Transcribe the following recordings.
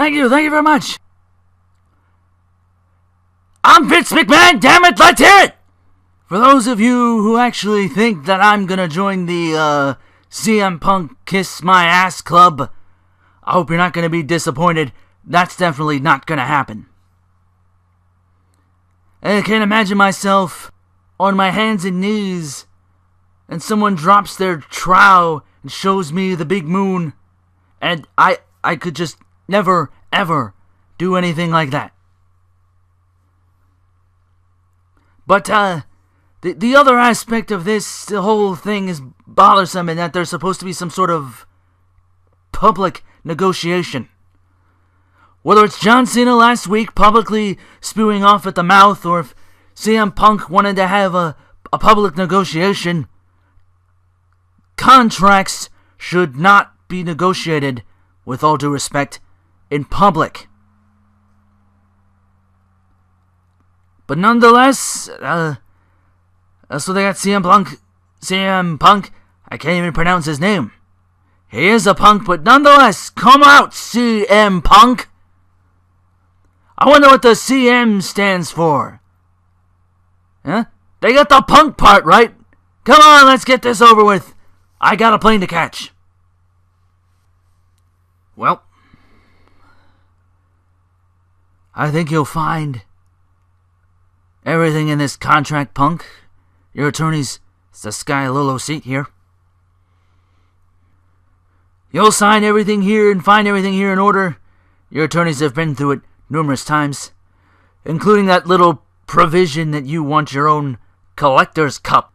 Thank you very much. I'm Vince McMahon, damn it, let's hear it! For those of you who actually think that I'm gonna join the, CM Punk Kiss My Ass Club, I hope you're not gonna be disappointed. That's definitely not gonna happen. I can't imagine myself on my hands and knees, and someone drops their trowel and shows me the big moon, and I could just never, ever do anything like that. But, the other aspect of this, the whole thing is bothersome in that there's supposed to be some sort of public negotiation. Whether it's John Cena last week publicly spewing off at the mouth, or if CM Punk wanted to have a public negotiation, contracts should not be negotiated, with all due respect, in public. But nonetheless, so they got CM Punk, I can't even pronounce his name. He is a punk, but nonetheless, come out, CM Punk. I wonder what the CM stands for. Huh? They got the punk part, right? Come on, let's get this over with. I got a plane to catch. Well, I think you'll find everything in this contract, Punk. Your attorney's the Sky Lolo seat here. You'll sign everything here and find everything here in order. Your attorneys have been through it numerous times, including that little provision that you want your own collector's cup.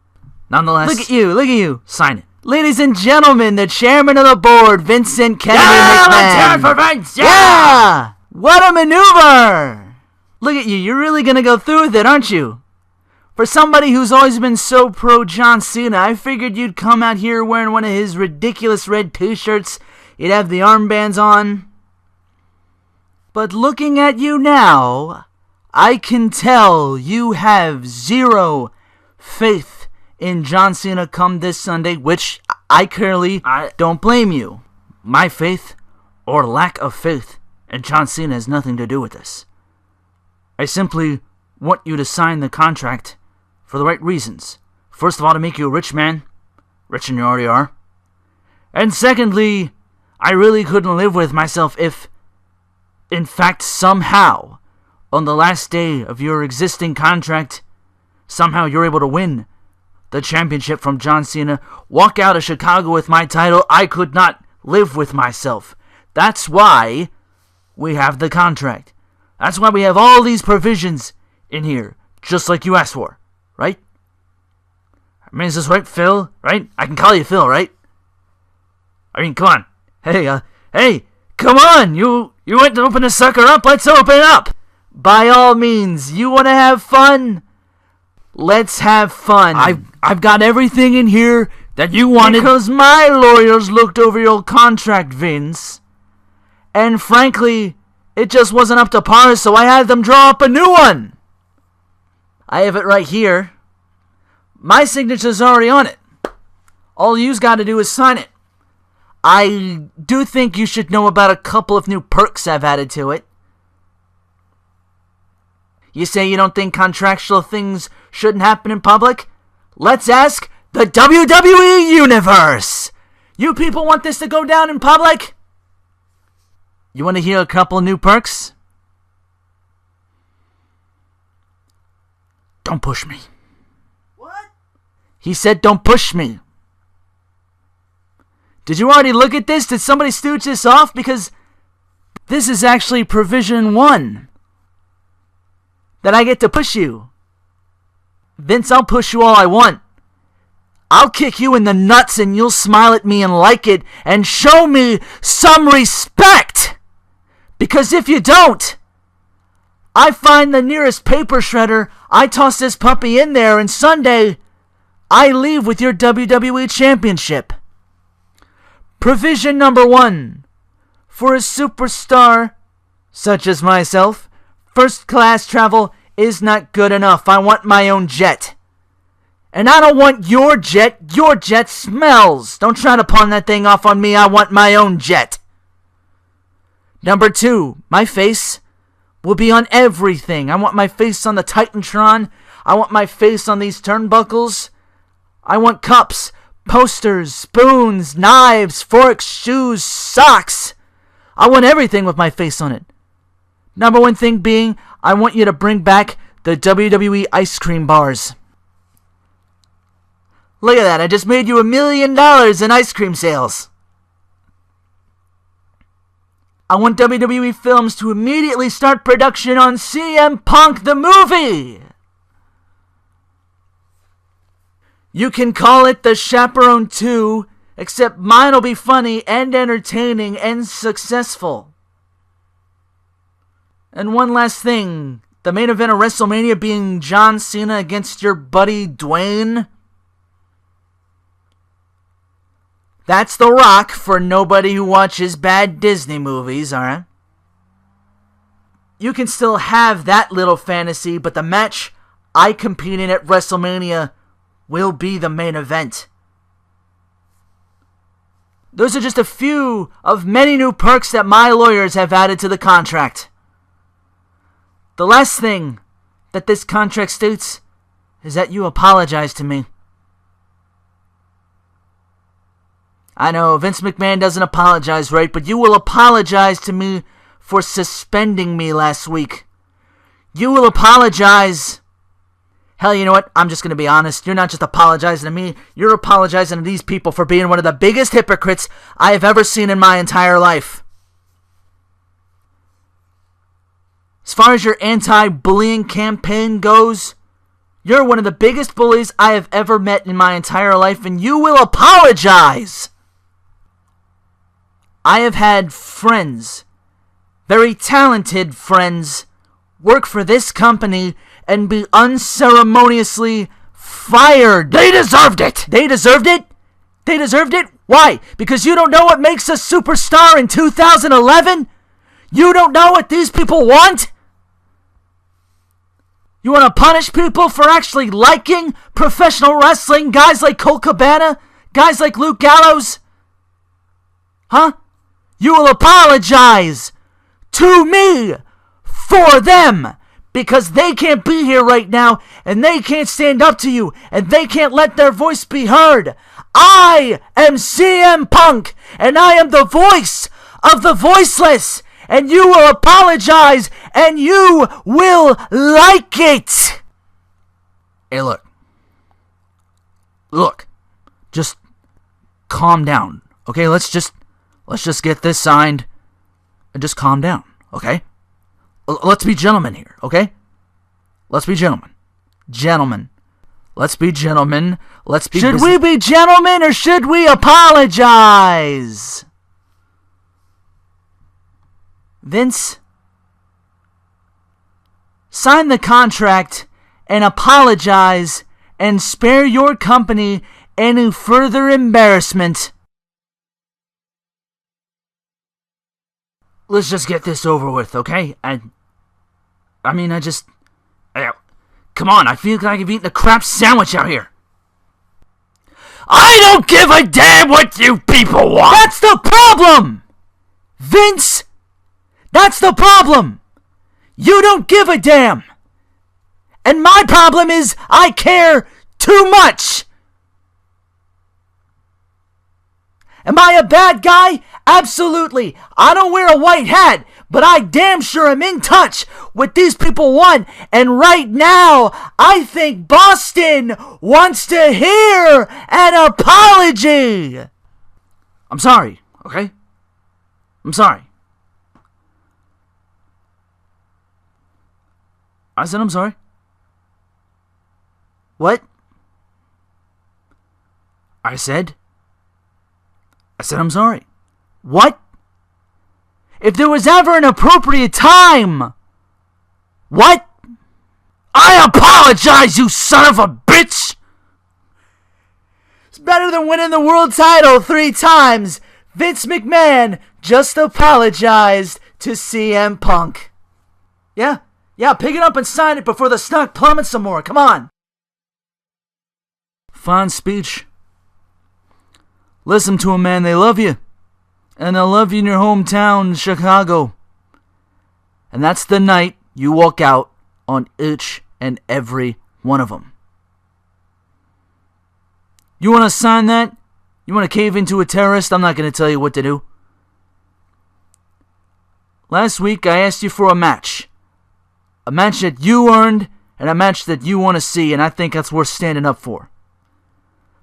Nonetheless, look at you, sign it. Ladies and gentlemen, the chairman of the board, Vincent Kennedy McMahon. Let's hear it for Vince! Yeah! What a maneuver! Look at you, you're really gonna go through with it, aren't you? For somebody who's always been so pro John Cena, I figured you'd come out here wearing one of his ridiculous red t-shirts. You'd have the armbands on. But looking at you now, I can tell you have zero faith in John Cena come this Sunday, which I clearly don't blame you. My faith, or lack of faith, in John Cena has nothing to do with this. I simply want you to sign the contract for the right reasons. First of all, to make you a rich man. Rich and you already are. And secondly, I really couldn't live with myself if, in fact, somehow, on the last day of your existing contract, somehow you're able to win the championship from John Cena, walk out of Chicago with my title. I could not live with myself. That's why we have the contract. That's why we have all these provisions in here, just like you asked for, right? I mean, is this right, Phil? Right? I can call you Phil, right? I mean, come on. Hey, come on! You went to open the sucker up, let's open it up! By all means, you want to have fun? Let's have fun. I've got everything in here that you wanted. Because my lawyers looked over your contract, Vince. And frankly, it just wasn't up to par, so I had them draw up a new one. I have it right here. My signature's already on it. All you's got to do is sign it. I do think you should know about a couple of new perks I've added to it. You say you don't think contractual things shouldn't happen in public? Let's ask the WWE Universe! You people want this to go down in public? You want to hear a couple of new perks? Don't push me. What? He said don't push me. Did you already look at this? Did somebody stooge this off? Because this is actually provision 1. That I get to push you. Vince, I'll push you all I want. I'll kick you in the nuts and you'll smile at me and like it and show me some respect. Because if you don't, I find the nearest paper shredder, I toss this puppy in there, and Sunday, I leave with your WWE Championship. Provision number 1. For a superstar, such as myself, first class travel is not good enough. I want my own jet. And I don't want your jet. Your jet smells. Don't try to pawn that thing off on me. I want my own jet. Number 2, my face will be on everything. I want my face on the Titantron. I want my face on these turnbuckles. I want cups, posters, spoons, knives, forks, shoes, socks. I want everything with my face on it. Number 1 thing being, I want you to bring back the WWE ice cream bars. Look at that, I just made you $1 million in ice cream sales. I want WWE Films to immediately start production on CM Punk the movie. You can call it The Chaperone 2, except mine'll be funny and entertaining and successful. And one last thing, the main event of WrestleMania being John Cena against your buddy Dwayne. That's The Rock for nobody who watches bad Disney movies, alright? You can still have that little fantasy, but the match I compete in at WrestleMania will be the main event. Those are just a few of many new perks that my lawyers have added to the contract. The last thing that this contract states is that you apologize to me. I know, Vince McMahon doesn't apologize, right? But you will apologize to me for suspending me last week. You will apologize. Hell, you know what? I'm just going to be honest. You're not just apologizing to me. You're apologizing to these people for being one of the biggest hypocrites I have ever seen in my entire life. As far as your anti-bullying campaign goes, you're one of the biggest bullies I have ever met in my entire life, and you will apologize. I have had friends, very talented friends, work for this company and be unceremoniously fired. They deserved it! They deserved it? They deserved it? Why? Because you don't know what makes a superstar in 2011? You don't know what these people want? You want to punish people for actually liking professional wrestling? Guys like Colt Cabana? Guys like Luke Gallows? Huh? You will apologize to me for them because they can't be here right now and they can't stand up to you and they can't let their voice be heard. I am CM Punk and I am the voice of the voiceless, and you will apologize and you will like it. Hey, look, just calm down, okay? Let's just get this signed and just calm down, okay? Let's be gentlemen here, okay? Let's be gentlemen. Gentlemen. Let's be gentlemen. Should we be gentlemen or should we apologize? Vince, sign the contract and apologize and spare your company any further embarrassment. Let's just get this over with, okay? Come on, I feel like I've eaten a crap sandwich out here. I don't give a damn what you people want! That's the problem! Vince! That's the problem! You don't give a damn! And my problem is I care too much! Am I a bad guy? Absolutely. I don't wear a white hat, but I damn sure am in touch with these people want. And right now, I think Boston wants to hear an apology. I'm sorry, okay? I'm sorry. I said I'm sorry. What? I said I'm sorry. What? If there was ever an appropriate time. What? I apologize, you son of a bitch! It's better than winning the world title 3 times. Vince McMahon just apologized to CM Punk. Yeah, pick it up and sign it before the stock plummets some more. Come on. Fine speech. Listen to them, man. They love you. And they'll love you in your hometown, Chicago. And that's the night you walk out on each and every one of them. You want to sign that? You want to cave into a terrorist? I'm not going to tell you what to do. Last week, I asked you for a match. A match that you earned, and a match that you want to see, and I think that's worth standing up for.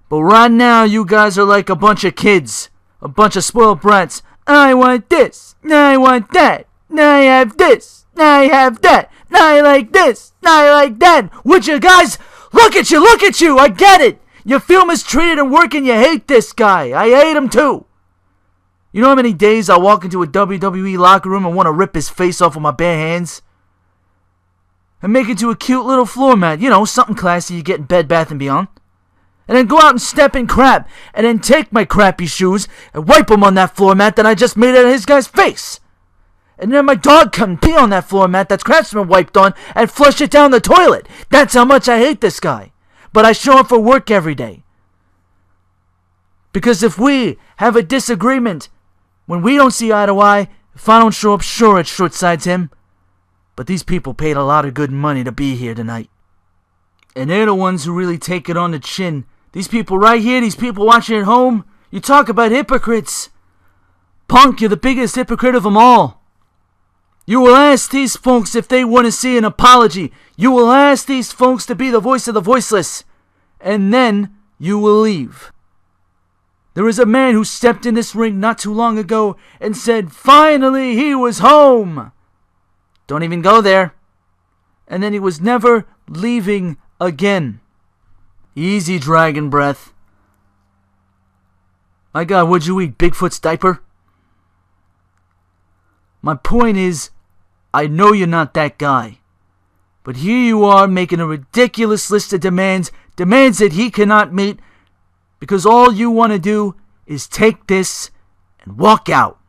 But right now, you guys are like a bunch of kids. A bunch of spoiled brats. I want this. I want that. I have this. I have that. I like this. I like that. Would you guys? Look at you. Look at you. I get it. You feel mistreated at work and you hate this guy. I hate him too. You know how many days I walk into a WWE locker room and want to rip his face off with my bare hands? And make it into a cute little floor mat. You know, something classy you get in Bed Bath & Beyond. And then go out and step in crap. And then take my crappy shoes and wipe them on that floor mat that I just made out of his guy's face. And then my dog come pee on that floor mat that's Craftsman wiped on and flush it down the toilet. That's how much I hate this guy. But I show up for work every day. Because if we have a disagreement, when we don't see eye to eye, if I don't show up, sure, it short-sides him. But these people paid a lot of good money to be here tonight. And they're the ones who really take it on the chin. These people right here, these people watching at home, you talk about hypocrites. Punk, you're the biggest hypocrite of them all. You will ask these folks if they want to see an apology. You will ask these folks to be the voice of the voiceless. And then you will leave. There is a man who stepped in this ring not too long ago and said, finally he was home. Don't even go there. And then he was never leaving again. Easy, dragon breath. My God, would you eat Bigfoot's diaper? My point is, I know you're not that guy. But here you are making a ridiculous list of demands that he cannot meet, because all you want to do is take this and walk out.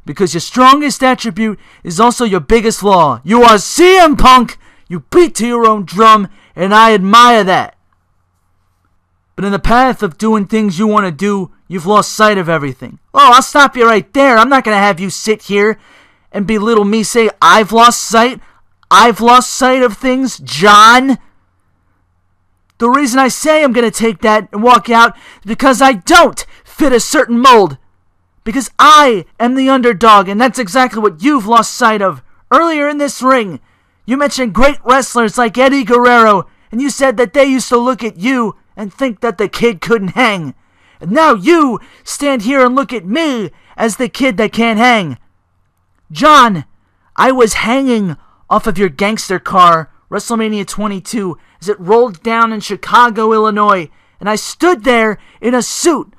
Because your strongest attribute is also your biggest flaw. You are CM Punk. You beat to your own drum, and I admire that. But in the path of doing things you want to do, you've lost sight of everything. Oh, I'll stop you right there. I'm not going to have you sit here and belittle me, say, I've lost sight. I've lost sight of things, John. The reason I say I'm going to take that and walk out is because I don't fit a certain mold. Because I am the underdog, and that's exactly what you've lost sight of. Earlier in this ring, you mentioned great wrestlers like Eddie Guerrero, and you said that they used to look at you and think that the kid couldn't hang. And now you stand here and look at me as the kid that can't hang. John, I was hanging off of your gangster car, WrestleMania 22, as it rolled down in Chicago, Illinois, and I stood there in a suit,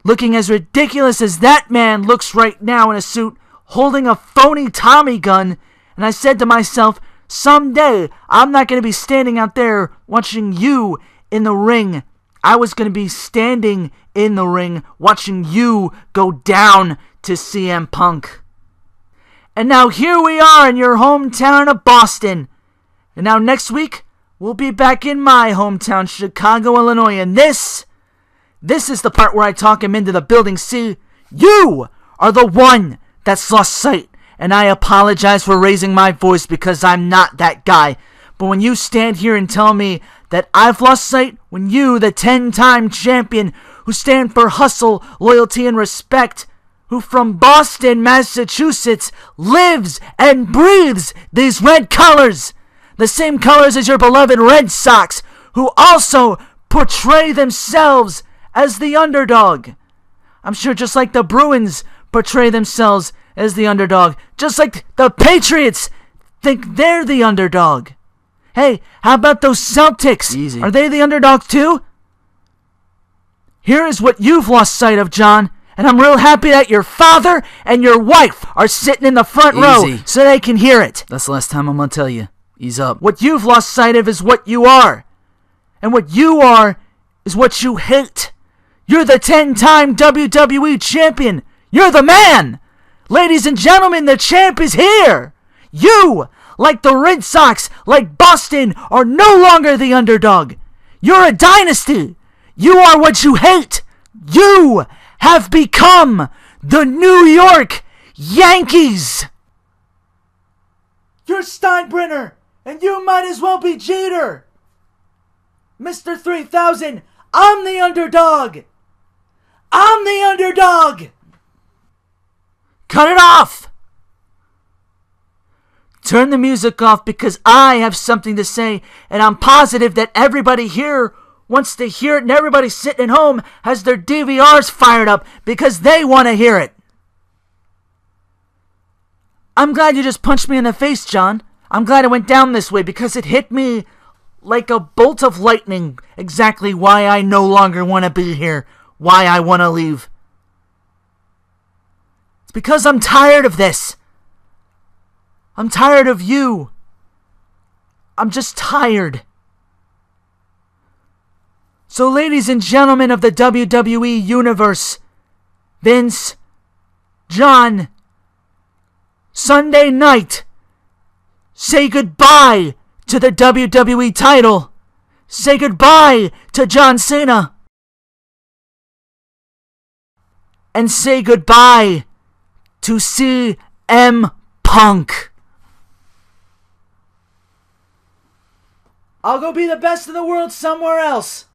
looking as ridiculous as that man looks right now in a suit, holding a phony Tommy gun, and I said to myself, someday I'm not going to be standing out there watching you in the ring. I was going to be standing in the ring watching you go down to CM Punk. And now here we are in your hometown of Boston. And now next week, we'll be back in my hometown, Chicago, Illinois. And this is the part where I talk him into the building. See, you are the one that's lost sight. And I apologize for raising my voice because I'm not that guy. But when you stand here and tell me that I've lost sight, when you, the 10-time champion, who stand for hustle, loyalty, and respect, who from Boston, Massachusetts, lives and breathes these red colors, the same colors as your beloved Red Sox, who also portray themselves as the underdog. I'm sure just like the Bruins portray themselves as the underdog, just like the Patriots think they're the underdog. Hey, how about those Celtics? Easy. Are they the underdogs too? Here is what you've lost sight of, John. And I'm real happy that your father and your wife are sitting in the front row so they can hear it. That's the last time I'm going to tell you. Ease up. What you've lost sight of is what you are. And what you are is what you hate. You're the 10-time WWE champion. You're the man. Ladies and gentlemen, the champ is here. You, like the Red Sox, like Boston, are no longer the underdog. You're a dynasty. You are what you hate. You have become the New York Yankees. You're Steinbrenner, and you might as well be Jeter. Mr. 3000, I'm the underdog. I'm the underdog. Cut it off! Turn the music off because I have something to say, and I'm positive that everybody here wants to hear it, and everybody sitting at home has their DVRs fired up because they want to hear it. I'm glad you just punched me in the face, John. I'm glad it went down this way because it hit me like a bolt of lightning exactly why I no longer want to be here, why I want to leave. It's because I'm tired of this. I'm tired of you. I'm just tired. So, ladies and gentlemen of the WWE Universe, Vince, John, Sunday night, say goodbye to the WWE title. Say goodbye to John Cena. And say goodbye to CM Punk. I'll go be the best in the world somewhere else.